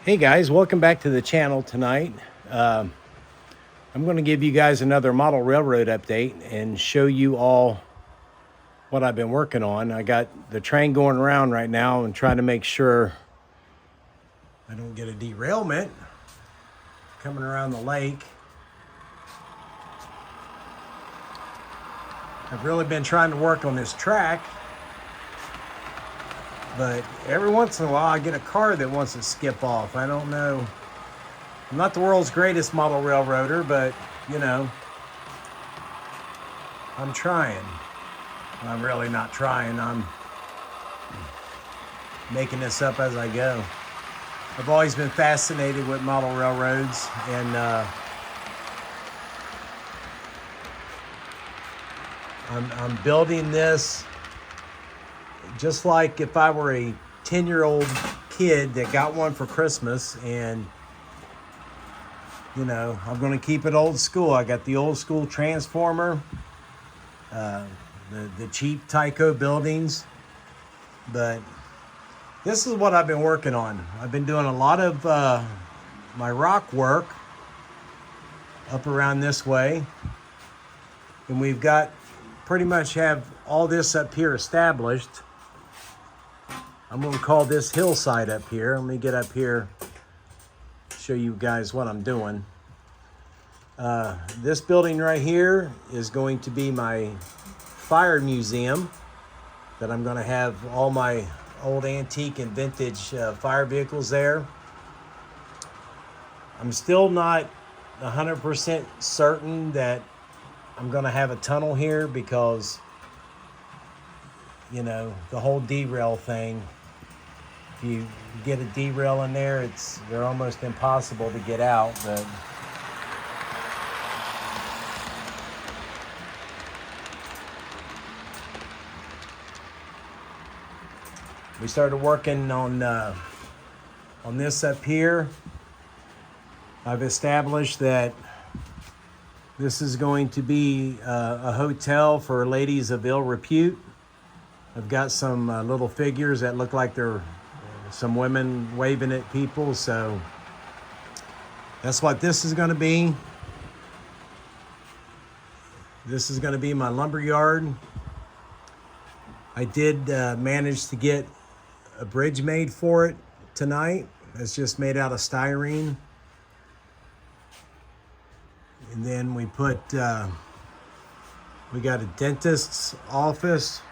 Hey guys, welcome back to the channel tonight. I'm going to give you guys another model railroad update and show you all what I've been working on. I got the train going around right now and trying to make sure I don't get a derailment coming around the lake. I've really been trying to work on this track, but every once in a while I get a car that wants to skip off. I don't know. I'm not the world's greatest model railroader, but you know, I'm trying. I'm really not trying. I'm making this up as I go. I've always been fascinated with model railroads, and I'm building this just like if I were a 10-year-old kid that got one for Christmas, and you know, I'm going to keep it old school. I got the old school transformer, the cheap Tyco buildings, but this is what I've been working on. I've been doing a lot of my rock work up around this way, and we've got pretty much have all this up here established. I'm going to call this hillside up here. Let me get up here, show you guys what I'm doing. This building right here is going to be my fire museum, that I'm going to have all my old antique and vintage fire vehicles there. I'm still not 100% certain that I'm going to have a tunnel here because, you know, the whole derail thing. If you get a derail in there, they're almost impossible to get out. But we started working on this up here. I've established that this is going to be a hotel for ladies of ill repute. I've got some little figures that look like they're some women waving at people, so that's what this is going to be. This is going to be my lumber yard. I did manage to get a bridge made for it tonight. It's just made out of styrene. And then we got a dentist's office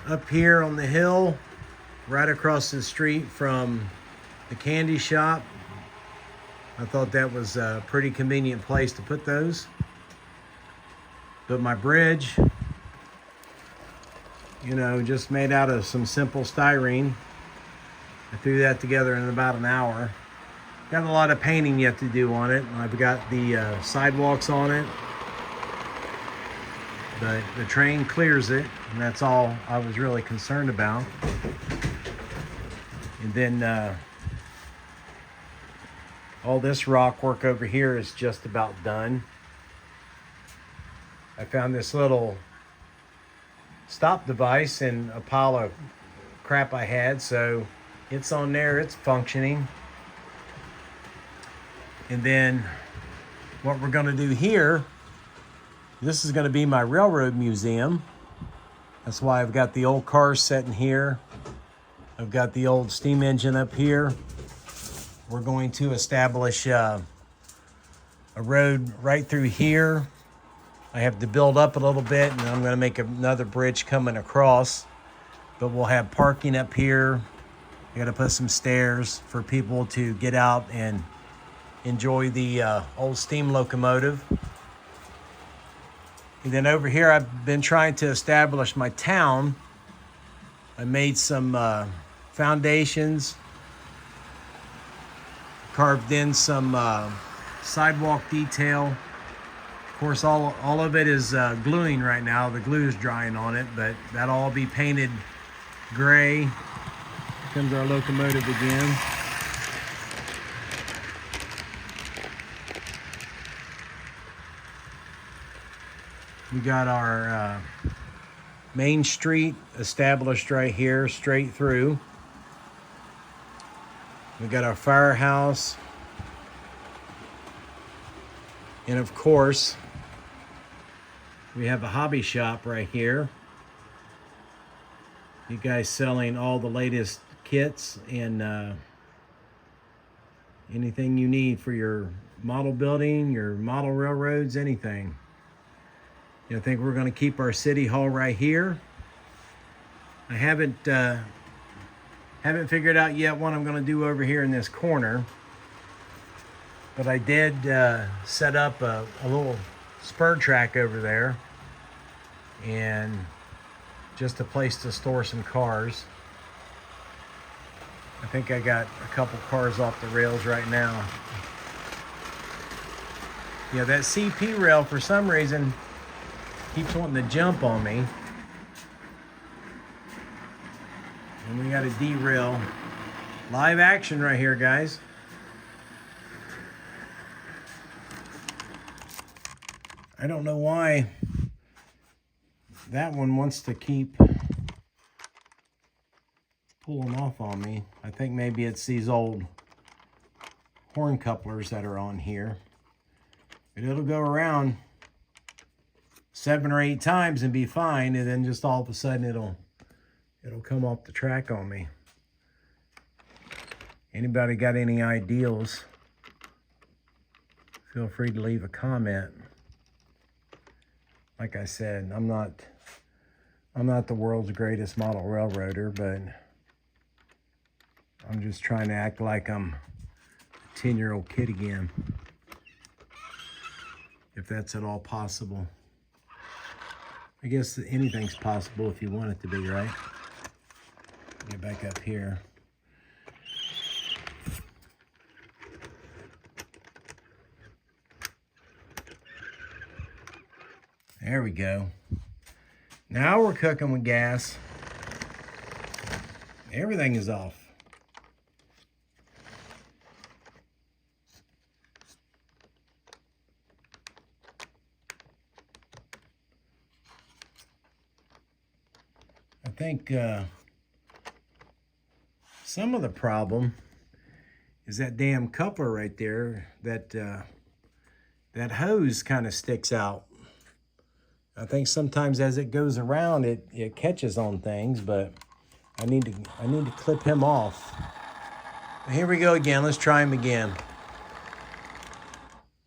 up here on the hill, right across the street from the candy shop. I thought that was a pretty convenient place to put those. But my bridge, you know, just made out of some simple styrene. I threw that together in about an hour. Got a lot of painting yet to do on it. I've got the sidewalks on it, but the train clears it, and that's all I was really concerned about. And then all this rock work over here is just about done. I found this little stop device in a pile of crap I had, so it's on there, it's functioning. And then what we're going to do here, this is going to be my railroad museum. That's why I've got the old cars set in here. I've got the old steam engine up here. We're going to establish a road right through here. I have to build up a little bit, and I'm going to make another bridge coming across. But we'll have parking up here. I got to put some stairs for people to get out and enjoy the old steam locomotive. And then over here, I've been trying to establish my town. I made some foundations, carved in some sidewalk detail. Of course, all of it is gluing right now. The glue is drying on it, but that'll all be painted gray. Here comes our locomotive again. We got our Main Street established right here, straight through. We got our firehouse. And of course, we have a hobby shop right here. You guys selling all the latest kits and anything you need for your model building, your model railroads, anything. I think we're going to keep our city hall right here. I haven't figured out yet what I'm going to do over here in this corner, but I did set up a little spur track over there, and just a place to store some cars. I think I got a couple cars off the rails right now. Yeah, that CP rail for some reason keeps wanting to jump on me. And we got a derail. Live action right here, guys. I don't know why that one wants to keep pulling off on me. I think maybe it's these old horn couplers that are on here. But it'll go around 7 or 8 times and be fine, and then just all of a sudden it'll come off the track on me. Anybody got any ideals? Feel free to leave a comment. Like I said, I'm not the world's greatest model railroader, but I'm just trying to act like I'm a 10-year-old kid again, if that's at all possible. I guess anything's possible if you want it to be, right? Get back up here. There we go. Now we're cooking with gas. Everything is off. I think some of the problem is that damn coupler right there. That hose kind of sticks out. I think sometimes as it goes around, it catches on things, but I need to clip him off. Here we go again. Let's try him again.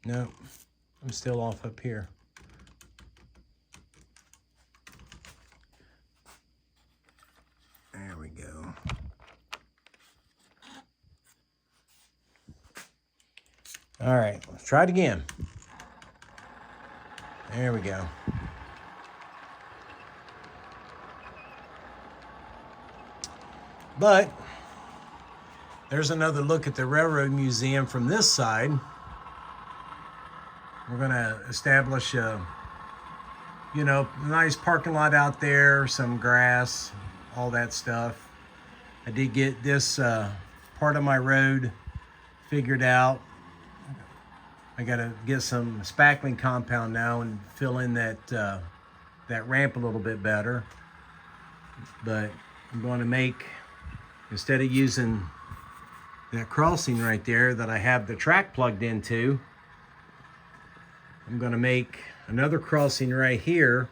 Nope, I'm still off up here. There we go. All right, let's try it again. There we go. But there's another look at the Railroad Museum from this side. We're gonna establish a, nice parking lot out there, some grass, all that stuff. I did get this part of my road figured out. I gotta get some spackling compound now and fill in that ramp a little bit better. But I'm going to make, instead of using that crossing right there that I have the track plugged into, I'm going to make another crossing right here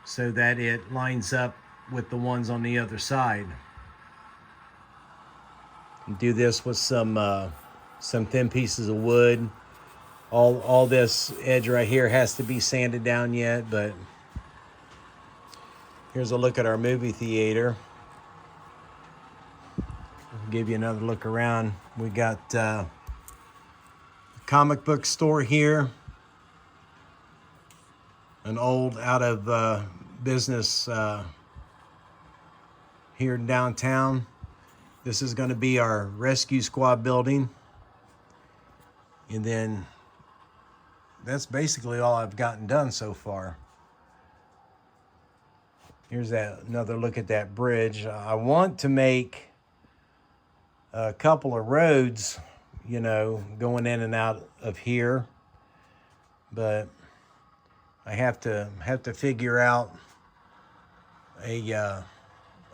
so that it lines up with the ones on the other side. Do this with some thin pieces of wood. All this edge right here has to be sanded down yet, but here's a look at our movie theater. I'll give you another look around. We got a comic book store here, an old out of business here in downtown. This is going to be our rescue squad building. And then that's basically all I've gotten done so far. Here's another look at that bridge. I want to make a couple of roads, going in and out of here, but I have to figure out a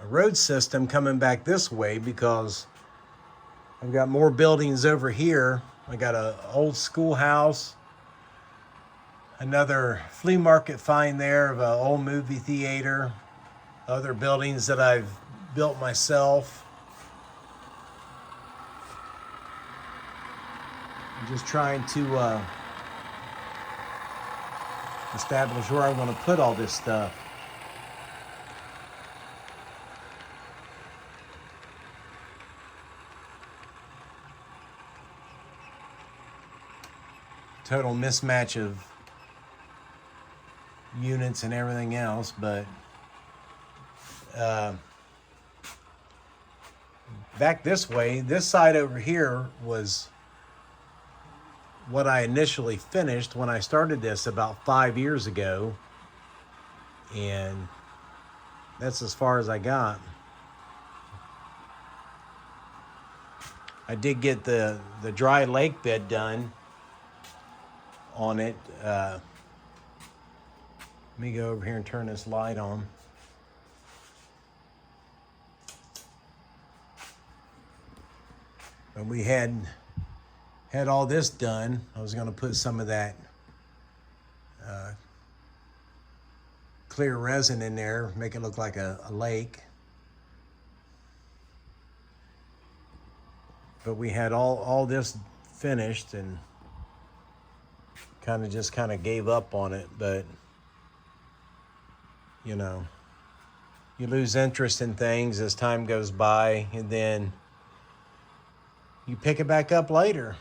road system coming back this way because I've got more buildings over here. I got an old schoolhouse, another flea market find there of an old movie theater, other buildings that I've built myself. I'm just trying to establish where I'm going to put all this stuff. Total mismatch of units and everything else, but back this way, this side over here was what I initially finished when I started this about 5 years ago, and that's as far as I got. I did get the dry lake bed done on it. Let me go over here and turn this light on. But we had all this done. I was going to put some of that clear resin in there, make it look like a lake. But we had all this finished and kind of gave up on it. But you know, you lose interest in things as time goes by, and then you pick it back up later.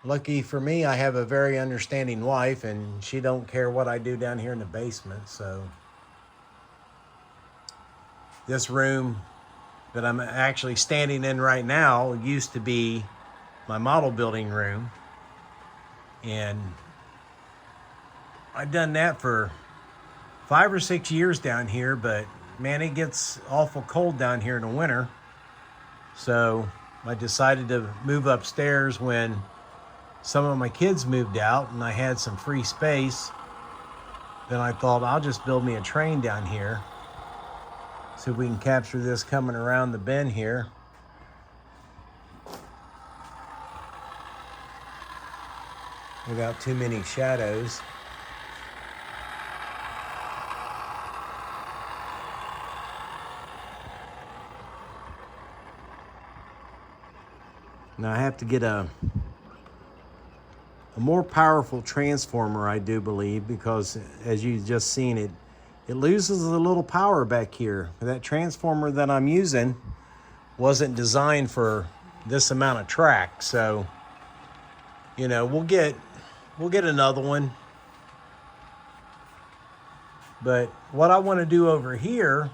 Lucky for me, I have a very understanding wife, and she don't care what I do down here in the basement. So this room that I'm actually standing in right now used to be my model building room, and I've done that for 5 or 6 years down here, but man, it gets awful cold down here in the winter. So I decided to move upstairs when some of my kids moved out and I had some free space. Then I thought I'll just build me a train down here. See if we can capture this coming around the bend here. Without too many shadows. Now I have to get a more powerful transformer, I do believe, because as you just seen it loses a little power back here. That transformer that I'm using wasn't designed for this amount of track, so you know, we'll get another one. But what I want to do over here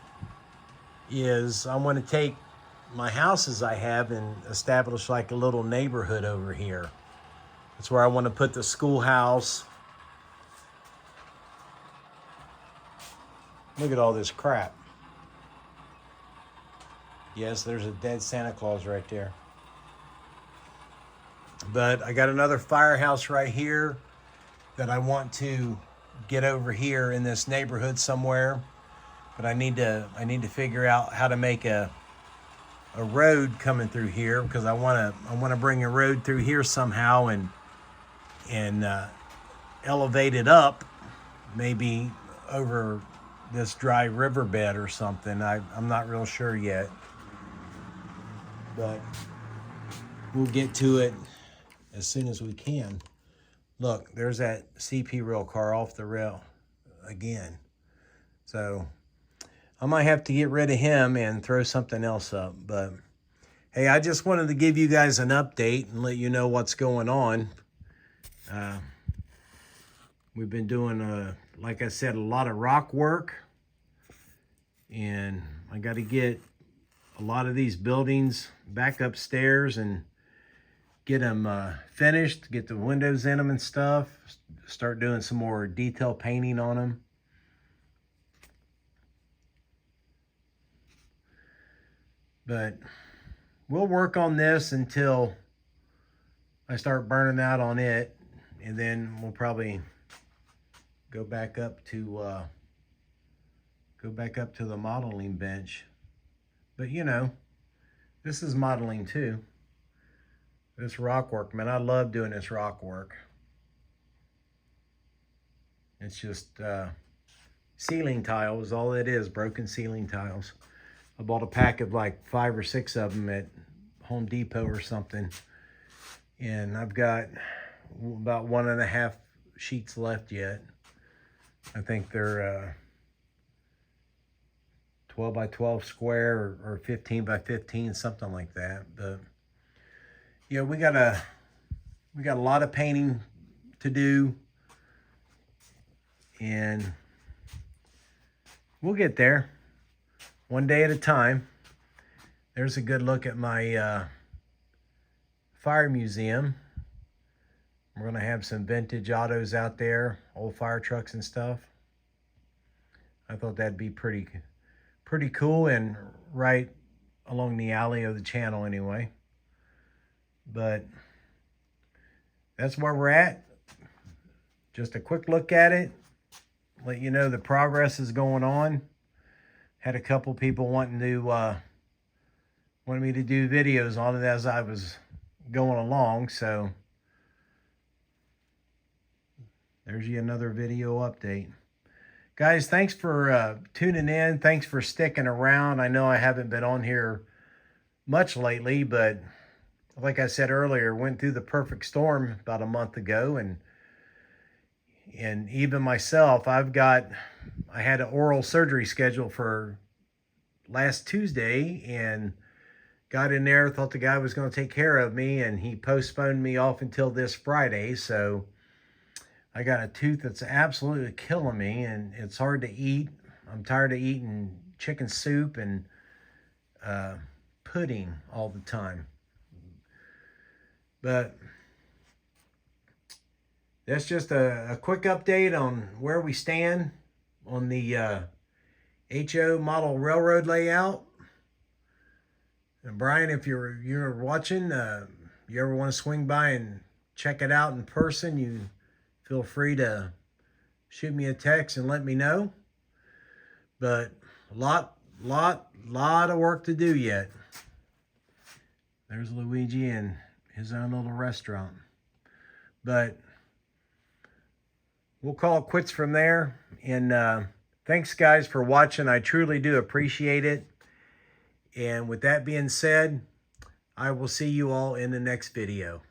is I want to take my houses I have and establish like a little neighborhood over here. That's where I want to put the schoolhouse. Look at all this crap. Yes, there's a dead Santa Claus right there. But I got another firehouse right here that I want to get over here in this neighborhood somewhere. But I need to figure out how to make a road coming through here, because I want to bring a road through here somehow and elevate it up, maybe over this dry riverbed or something. I'm not real sure yet, but we'll get to it as soon as we can. Look, there's that CP rail car off the rail again. So I might have to get rid of him and throw something else up. But hey, I just wanted to give you guys an update and let you know what's going on. We've been doing, like I said, a lot of rock work. And I got to get a lot of these buildings back upstairs and get them finished, get the windows in them and stuff, start doing some more detail painting on them. But we'll work on this until I start burning out on it, and then we'll probably go back up to Go back up to the modeling bench. But you know, this is modeling too. This rock work, man, I love doing this rock work. It's just ceiling tiles, all it is, broken ceiling tiles. I bought a pack of like 5 or 6 of them at Home Depot or something. And I've got about 1.5 sheets left yet. I think they're 12 by 12 square or 15 by 15, something like that. But yeah, we got a lot of painting to do, and we'll get there one day at a time. There's a good look at my fire museum. We're gonna have some vintage autos out there, old fire trucks and stuff. I thought that'd be pretty cool, and right along the alley of the channel anyway. But that's where we're at. Just a quick look at it, let you know the progress is going on. Had a couple people wanted me to do videos on it as I was going along, so there's you another video update. Guys, thanks for tuning in. Thanks for sticking around. I know I haven't been on here much lately, but like I said earlier, went through the perfect storm about a month ago, and even myself, I had an oral surgery scheduled for last Tuesday, and got in there, thought the guy was going to take care of me, and he postponed me off until this Friday. So I got a tooth that's absolutely killing me, and it's hard to eat. I'm tired of eating chicken soup and pudding all the time. But that's just a quick update on where we stand on the HO model railroad layout. And Brian, if you're watching, you ever want to swing by and check it out in person, you feel free to shoot me a text and let me know. But a lot of work to do yet. There's Luigi and his own little restaurant. But we'll call it quits from there. And thanks, guys, for watching. I truly do appreciate it. And with that being said, I will see you all in the next video.